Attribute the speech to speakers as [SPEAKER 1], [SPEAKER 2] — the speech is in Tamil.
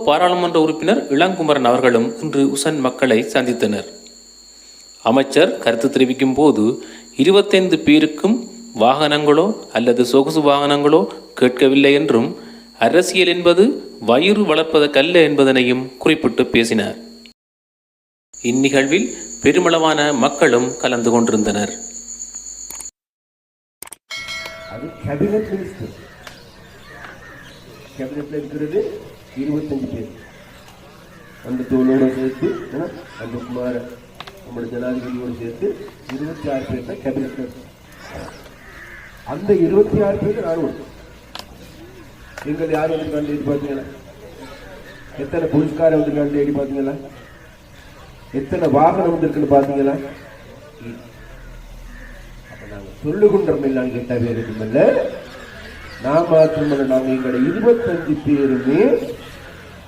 [SPEAKER 1] பாராளுமன்ற உறுப்பினர் இளங்குமரன் அவர்களும் இன்று உசன் மக்களை சந்தித்தனர். அமைச்சர் கருத்து தெரிவிக்கும் போது 25 பேருக்கும் வாகனங்களோ அல்லது சொகுசு வாகனங்களோ கேட்கவில்லை என்றும் அரசியல் என்பது வயிறு வளர்ப்பதற்கல்ல என்பதனையும் குறிப்பிட்டு பேசினார். இந்நிகழ்வில் பெருமளவான மக்களும் கலந்து கொண்டிருந்தனர்.
[SPEAKER 2] கேபினெட்ல இருக்கிறது 25 பேர். அந்த தோளோட சேர்த்து அந்த குமார நம்முடைய ஜனாதிபதியோடு சேர்த்து 26 பேர் தான் கேபினெட்ல இருக்கு. அந்த 26 பேர் ராணுவம். நீங்கள் யார் வந்திருக்காண்டு எடி பார்த்தீங்களா? எத்தனை போலீஸ்கார வந்திருக்காண்டு எடி பார்த்தீங்களா? எத்தனை வாகனம் வந்திருக்குன்னு பார்த்தீங்களா? அப்ப நாங்க சொல்லுகின்றோம் இல்லான்னு கேட்ட பேருக்கும் இல்லை, நான் மாத்திரமல்ல, நாங்கள் எங்களை 25 பேருமே